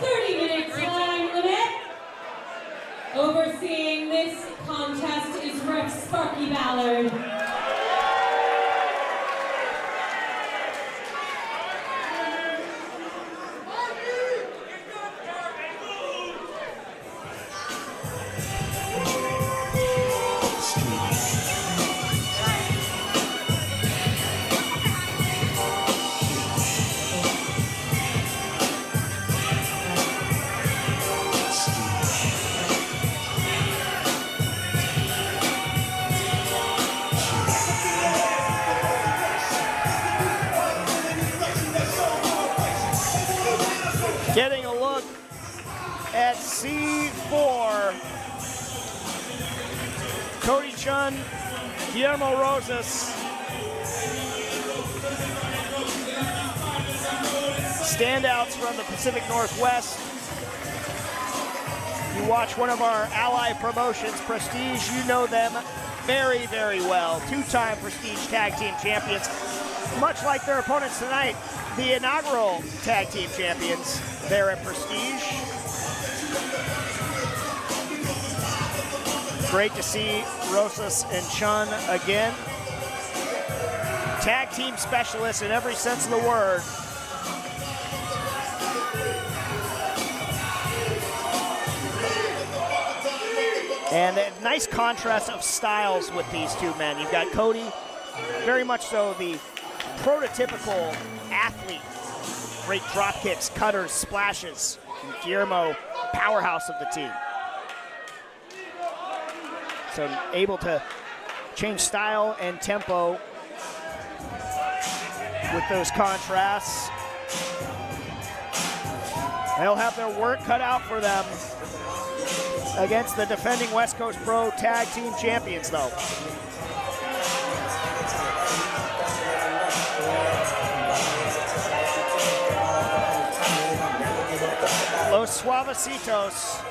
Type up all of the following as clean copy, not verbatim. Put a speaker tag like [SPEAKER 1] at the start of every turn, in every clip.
[SPEAKER 1] 30-minute time limit. Overseeing this contest is Ref Sparky Ballard.
[SPEAKER 2] Getting a look at C4. Cody Chun, Guillermo Rosas. Standouts from the Pacific Northwest. You watch one of our ally promotions, Prestige, you know them very, very well. Two-time Prestige Tag Team Champions. Much like their opponents tonight, the inaugural Tag Team Champions there at Prestige. Great to see Rosas and Chun again. Tag team specialists in every sense of the word. And a nice contrast of styles with these two men. You've got Cody, very much so the prototypical athlete. Great drop kicks, cutters, splashes. And Guillermo, powerhouse of the team. So able to change style and tempo with those contrasts. They'll have their work cut out for them against the defending West Coast Pro Tag Team Champions, though. Los Suavecitos.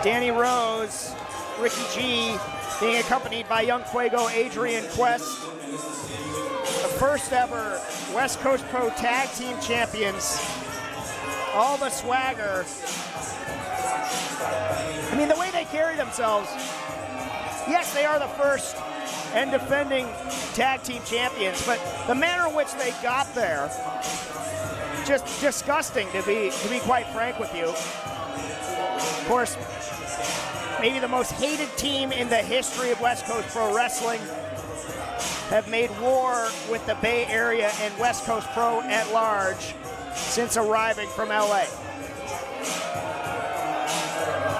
[SPEAKER 2] Danny Rose, Ricky G, being accompanied by Young Fuego, Adrian Quest. The first ever West Coast Pro Tag Team Champions. All the swagger. I mean, the way they carry themselves, yes, they are the first and defending Tag Team Champions, but the manner in which they got there, just disgusting to be quite frank with you. Of course, maybe the most hated team in the history of West Coast Pro Wrestling have made war with the Bay Area and West Coast Pro at large since arriving from LA.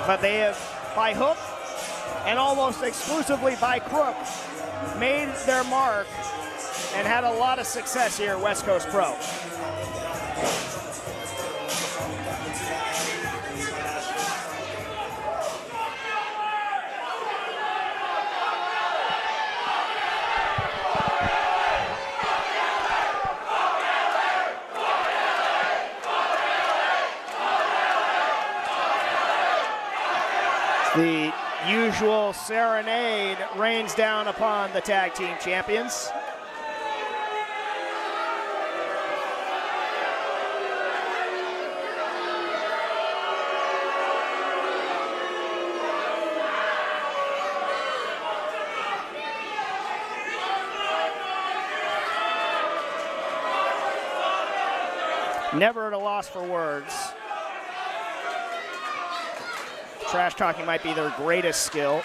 [SPEAKER 2] But they have, by hook and almost exclusively by crook, made their mark and had a lot of success here at West Coast Pro. The usual serenade rains down upon the Tag Team Champions. Never at a loss for words. Trash talking might be their greatest skill.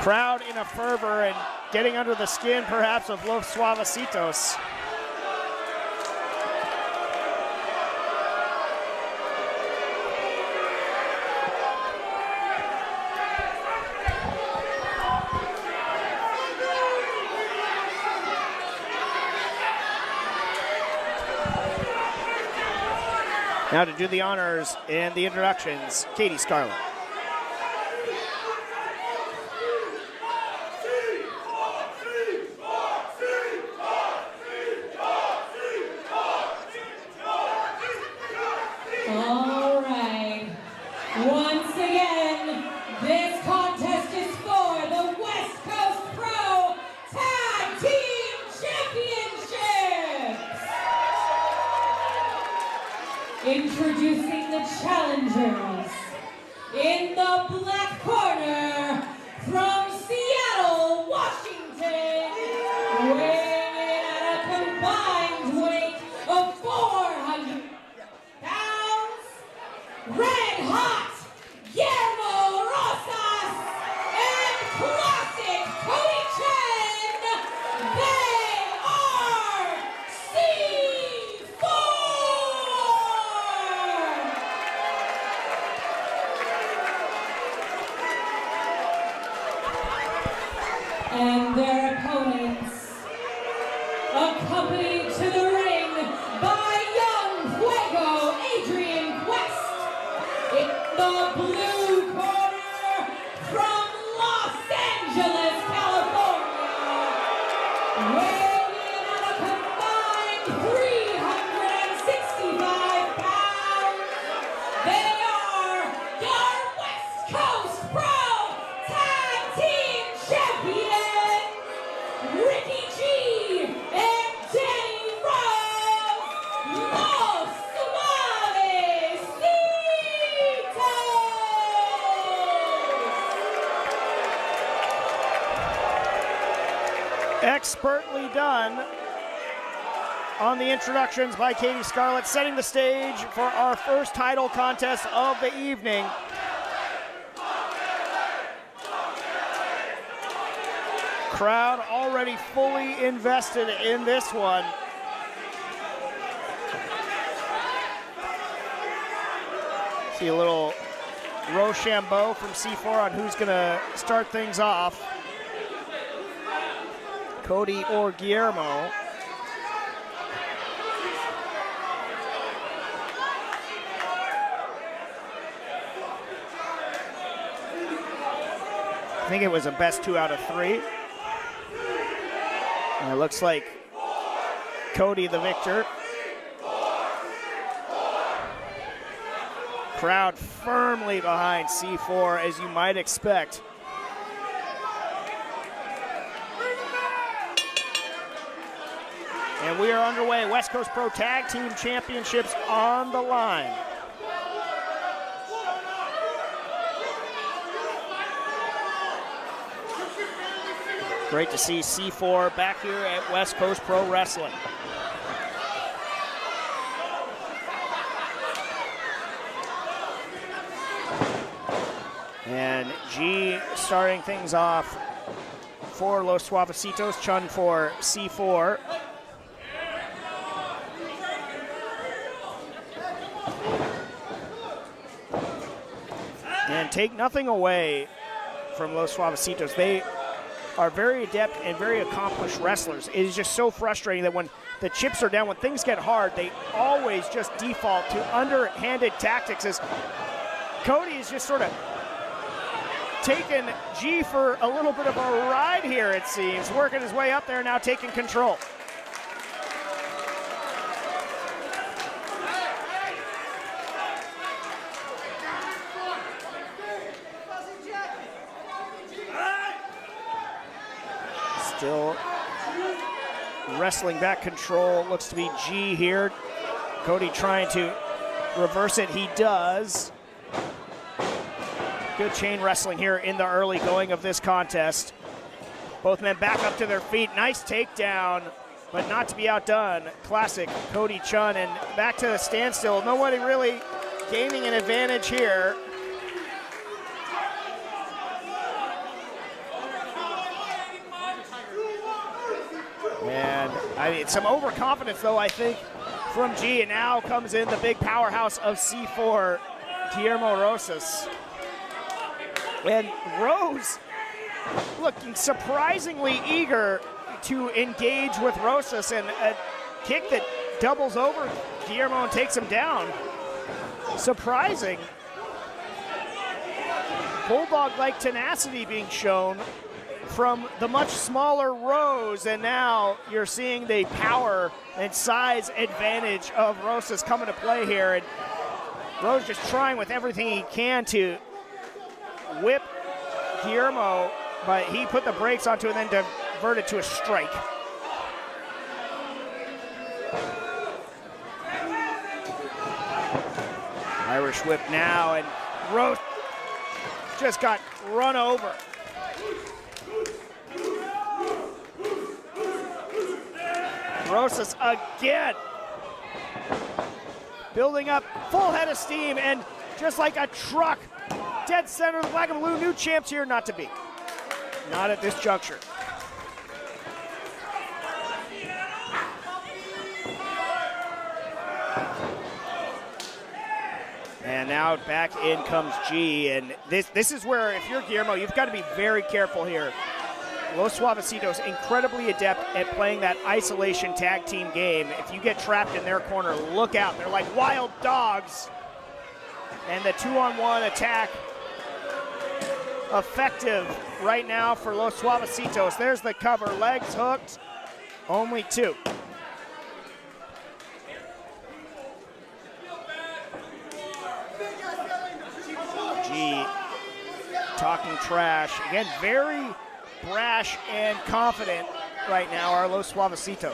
[SPEAKER 2] Crowd in a fervor and getting under the skin perhaps of Los Suavecitos. Now to do the honors and the introductions, Katie Scarlett.
[SPEAKER 1] All right. Once again, this contest is for the West Coast Pro Introducing the challengers. In the black corner, from Seattle, Washington, weighing in at a combined weight of 400 pounds, red hot, Guillermo Rosas, and classic Cody Chen, they are C4! And their opponents, accompanied to the ring by Young Fuego Adrian Quest. In the blue corner, from Los Angeles, California, weighing in at a combined 365 pounds, they are your West Coast Pro Tag Team Champions, Ricky G and Danny Rose, Los Suavecitos!
[SPEAKER 2] Expertly done on the introductions by Katie Scarlett, setting the stage for our first title contest of the evening. Crowd already fully invested in this one. See a little Rochambeau from C4 on who's gonna start things off. Cody or Guillermo. I think it was a best 2 out of 3. And it looks like Cody the victor. Crowd firmly behind C4, as you might expect. And we are underway. West Coast Pro Tag Team Championships on the line. Great to see C4 back here at West Coast Pro Wrestling. And G starting things off for Los Suavecitos, Chun for C4. And take nothing away from Los Suavecitos. They are very adept and very accomplished wrestlers. It is just so frustrating that when the chips are down, when things get hard, they always just default to underhanded tactics, as Cody is just sort of taking G for a little bit of a ride here, it seems, working his way up there, now taking control. Still wrestling back control. Looks to be G here. Cody trying to reverse it. He does. Good chain wrestling here in the early going of this contest. Both men back up to their feet. Nice takedown, but not to be outdone. Classic Cody Chun, and back to the standstill. Nobody really gaining an advantage here. And I mean, some overconfidence, though, I think, from G. And now comes in the big powerhouse of C4, Guillermo Rosas. And Rose looking surprisingly eager to engage with Rosas, and a kick that doubles over Guillermo and takes him down. Surprising. Bulldog-like tenacity being shown from the much smaller Rose, and now you're seeing the power and size advantage of Rosas come into play here. And Rose just trying with everything he can to whip Guillermo, but he put the brakes onto it and then diverted to a strike. Irish whip now, and Rose just got run over. Rosas again. Building up, full head of steam, and just like a truck, dead center of the black and blue, new champs here, not to be. Not at this juncture. And now back in comes G, and this is where, if you're Guillermo, you've got to be very careful here. Los Suavecitos incredibly adept at playing that isolation tag team game. If you get trapped in their corner, look out. They're like wild dogs. And the 2-on-1 attack effective right now for Los Suavecitos. There's the cover, legs hooked, only 2. G talking trash. Again, very brash and confident right now are Los Suavecitos.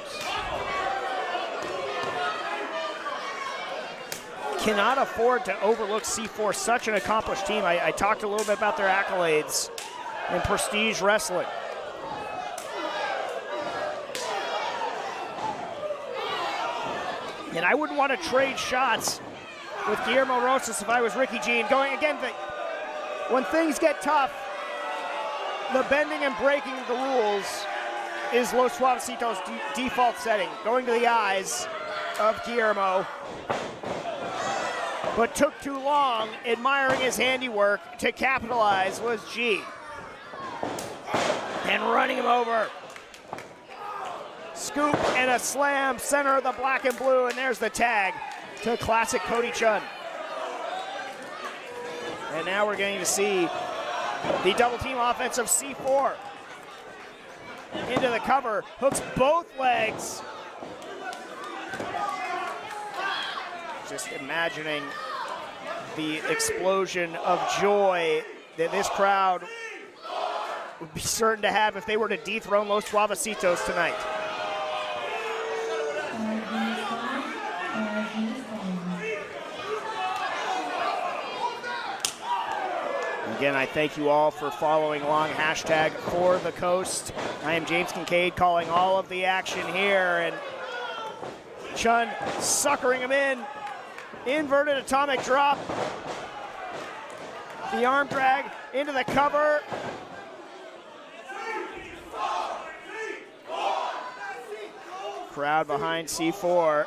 [SPEAKER 2] Cannot afford to overlook C4, such an accomplished team. I talked a little bit about their accolades in Prestige Wrestling. And I wouldn't want to trade shots with Guillermo Rosas if I was Ricky G. And going again, when things get tough, the bending and breaking of the rules is Los Suavecitos' default setting. Going to the eyes of Guillermo, but took too long admiring his handiwork to capitalize was G. And running him over. Scoop and a slam, center of the black and blue, and there's the tag to classic Cody Chun. And now we're going to see the double team offense of C4. Into the cover, hooks both legs. Just imagining the explosion of joy that this crowd would be certain to have if they were to dethrone Los Suavecitos tonight. Again, I thank you all for following along. Hashtag For the Coast. I am James Kincaid calling all of the action here, and Chun suckering him in. Inverted atomic drop. The arm drag into the cover. Crowd behind C4.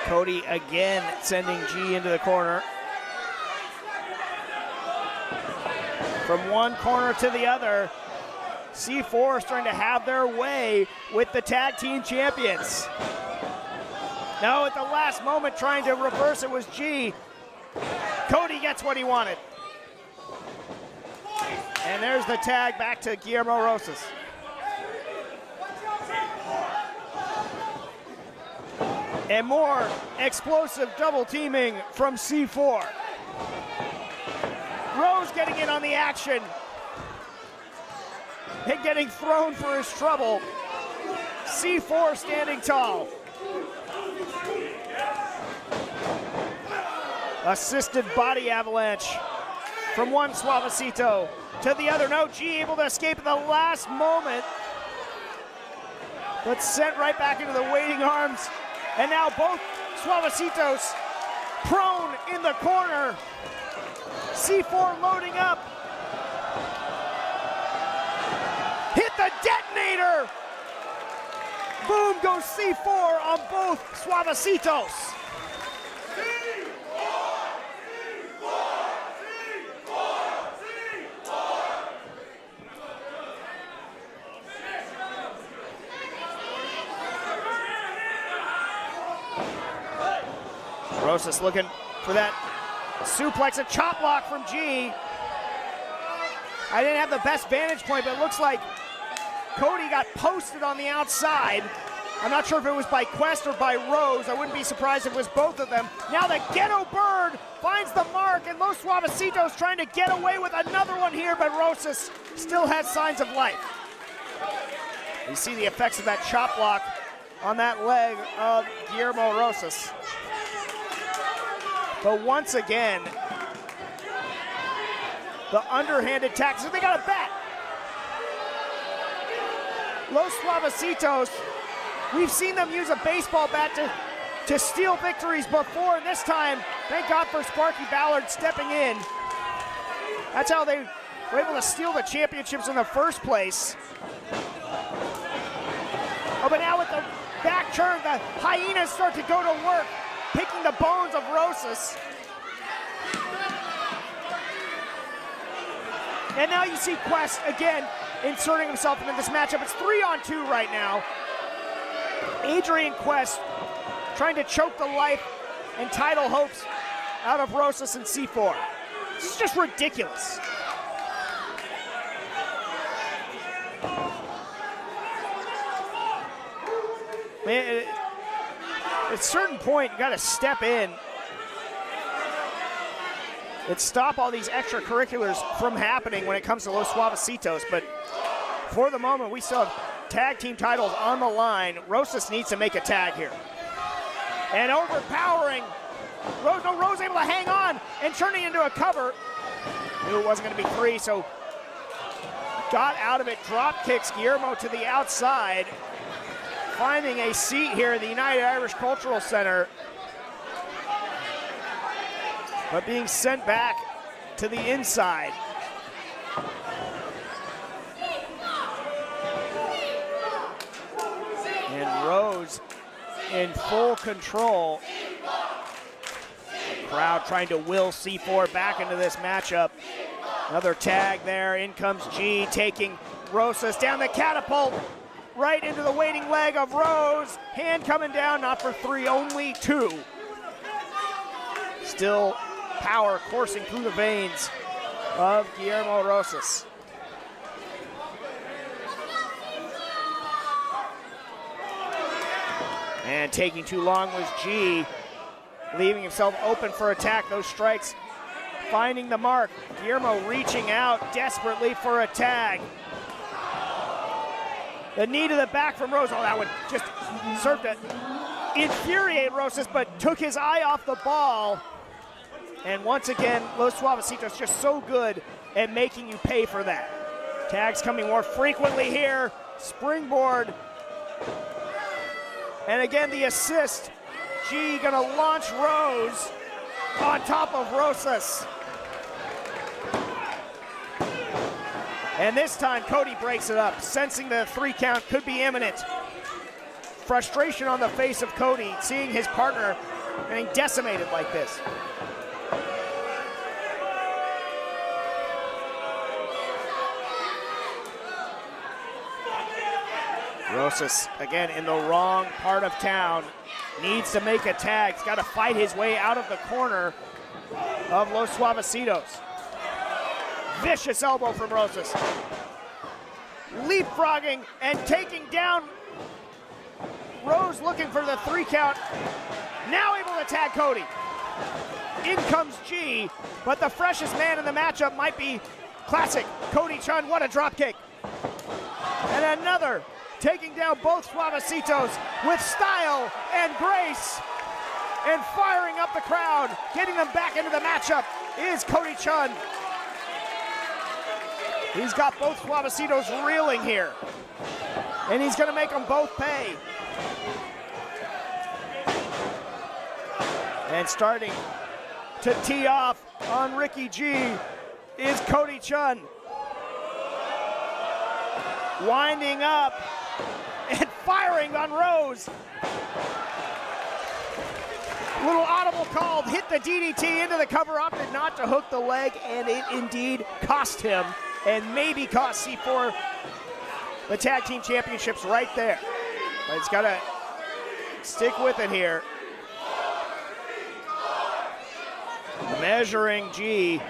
[SPEAKER 2] Cody again sending G into the corner. From one corner to the other, C4 is trying to have their way with the tag team champions. Now at the last moment trying to reverse it was G. Cody gets what he wanted. And there's the tag back to Guillermo Rosas. And more explosive double teaming from C4. Rose getting in on the action and getting thrown for his trouble. C4 standing tall. Assisted body avalanche from one Suavecito to the other. No, G able to escape at the last moment, but sent right back into the waiting arms. And now both Suavecitos prone in the corner. C4 loading up. Hit the detonator. Boom goes C4 on both Suavecitos. Rosas looking for that suplex, a chop block from G. I didn't have the best vantage point, but it looks like Cody got posted on the outside. I'm not sure if it was by Quest or by Rose. I wouldn't be surprised if it was both of them. Now the Ghetto Bird finds the mark, and Los Suavecitos trying to get away with another one here, but Rosas still has signs of life. You see the effects of that chop block on that leg of Guillermo Rosas. But once again, the underhanded tackles. They got a bat. Los Suavecitos, we've seen them use a baseball bat to steal victories before, and this time, thank God for Sparky Ballard stepping in. That's how they were able to steal the championships in the first place. Oh, but now with the back turn, the Hyenas start to go to work, picking the bones of Rosas. And now you see Quest again inserting himself into this matchup. It's 3-on-2 right now. Adrian Quest trying to choke the life and title hopes out of Rosas and C4. This is just ridiculous. Man, at a certain point, you got to step in and stop all these extracurriculars from happening when it comes to Los Suavecitos. But for the moment, we still have tag team titles on the line. Rosas needs to make a tag here. And overpowering, Rose able to hang on and turning into a cover. Knew it wasn't going to be 3, so got out of it, drop kicks Guillermo to the outside, finding a seat here in the United Irish Cultural Center, but being sent back to the inside. And Rose in full control. The crowd trying to will C4 back into this matchup. Another tag there. In comes G, taking Rosas down the catapult, right into the waiting leg of Rose. Hand coming down, not for 3, only 2. Still power coursing through the veins of Guillermo Rosas. And taking too long was G, leaving himself open for attack. Those strikes finding the mark. Guillermo reaching out desperately for a tag. The knee to the back from Rose. Oh, that would just serve to infuriate Rosas, but took his eye off the ball. And once again, Los Suavecitos just so good at making you pay for that. Tags coming more frequently here. Springboard. And again, the assist. G gonna launch Rose on top of Rosas. And this time, Cody breaks it up, sensing the 3 count could be imminent. Frustration on the face of Cody, seeing his partner getting decimated like this. Rosas, again, in the wrong part of town, needs to make a tag. He's got to fight his way out of the corner of Los Suavecitos. Vicious elbow from Rosas. Leapfrogging and taking down Rose, looking for the 3 count. Now able to tag Cody. In comes G, but the freshest man in the matchup might be classic Cody Chun. What a drop kick. And another, taking down both Suavecitos with style and grace, and firing up the crowd, getting them back into the matchup is Cody Chun. He's got both Suavecitos reeling here, and he's gonna make them both pay. And starting to tee off on Ricky G is Cody Chun. Winding up and firing on Rose. Little audible call, hit the DDT into the cover, opted not to hook the leg, and it indeed cost him, and maybe cost C4 the tag team championships right there. But he's got to stick with it here. Measuring G.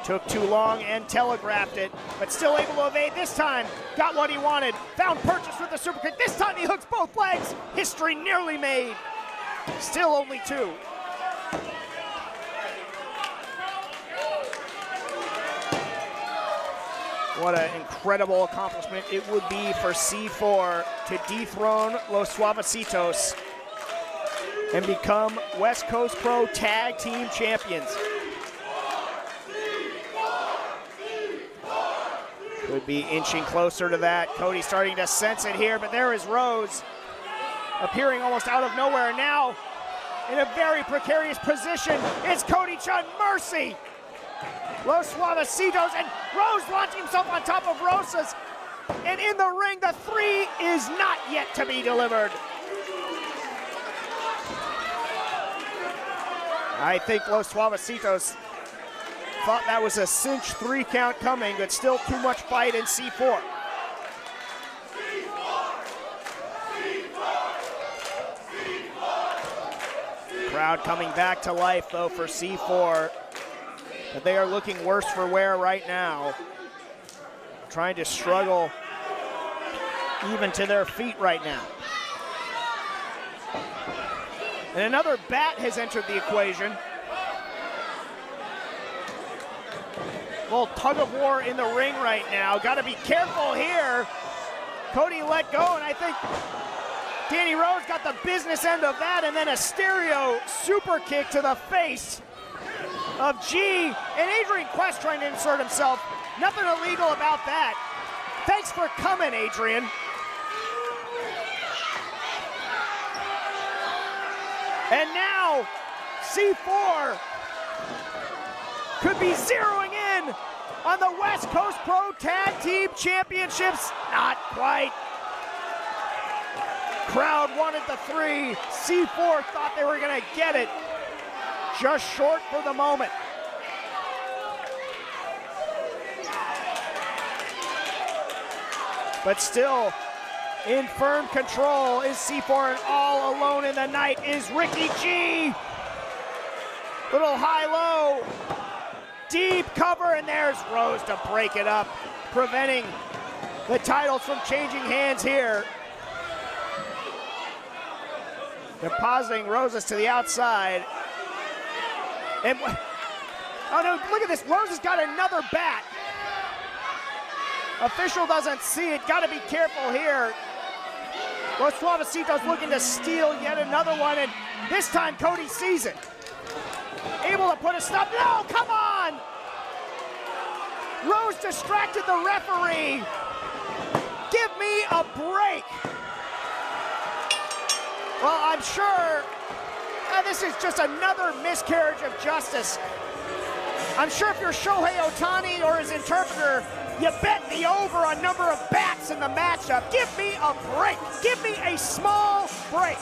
[SPEAKER 2] Took too long and telegraphed it, but still able to evade this time. Got what he wanted. Found purchase with the super kick. This time he hooks both legs. History nearly made. Still only 2. what an incredible accomplishment it would be for C4 to dethrone Los Suavecitos and become West Coast Pro Tag Team Champions. Could be inching closer to that. Cody starting to sense it here, but there is Rose appearing almost out of nowhere. Now in a very precarious position is Cody Chun. Mercy! Los Suavecitos, and Rose launching himself on top of Rosas. And in the ring, the 3 is not yet to be delivered. I think Los Suavecitos thought that was a cinch 3 count coming, but still too much fight in C4. Crowd coming back to life though for C4. But they are looking worse for wear right now. Trying to struggle even to their feet right now. And another bat has entered the equation. A little tug of war in the ring right now. Got to be careful here. Cody let go, and I think Danny Rose got the business end of that, and then a stereo super kick to the face of G, and Adrian Quest trying to insert himself. Nothing illegal about that. Thanks for coming, Adrian. And now C4 could be zeroing in on the West Coast Pro Tag Team Championships. Not quite. Crowd wanted the 3. C4 thought they were gonna get it. Just short for the moment. But still in firm control is C4, and all alone in the night is Ricky G. Little high-low, deep cover, and there's Rose to break it up, preventing the titles from changing hands here. Depositing Roses to the outside. And, oh no, look at this, Rose has got another bat. Official doesn't see it, gotta be careful here. Los Suavecitos looking to steal yet another one, and this time Cody sees it. Able to put a stop, no, come on! Rose distracted the referee. Give me a break. Well, I'm sure this is just another miscarriage of justice. I'm sure if you're Shohei Ohtani or his interpreter, you bet the over on number of bats in the matchup. Give me a break. Give me a small break.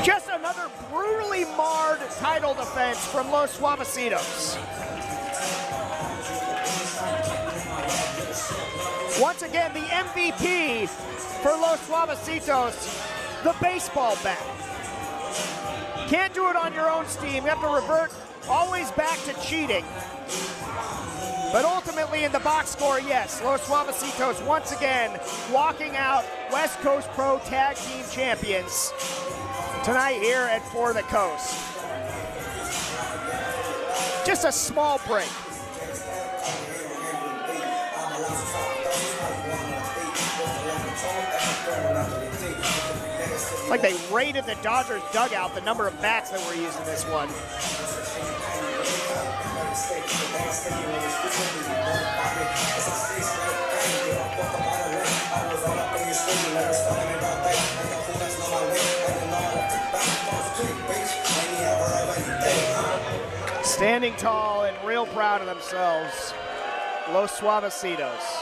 [SPEAKER 2] Just another brutally marred title defense from Los Suavecitos. Once again, the MVP for Los Suavecitos, the baseball bat. Can't do it on your own steam. You have to revert always back to cheating. But ultimately in the box score, yes, Los Suavecitos once again walking out West Coast Pro Tag Team Champions tonight here at For the Coast. Just a small break. Like they raided the Dodgers dugout, the number of bats that were used in this one. Standing tall and real proud of themselves, Los Suavecitos.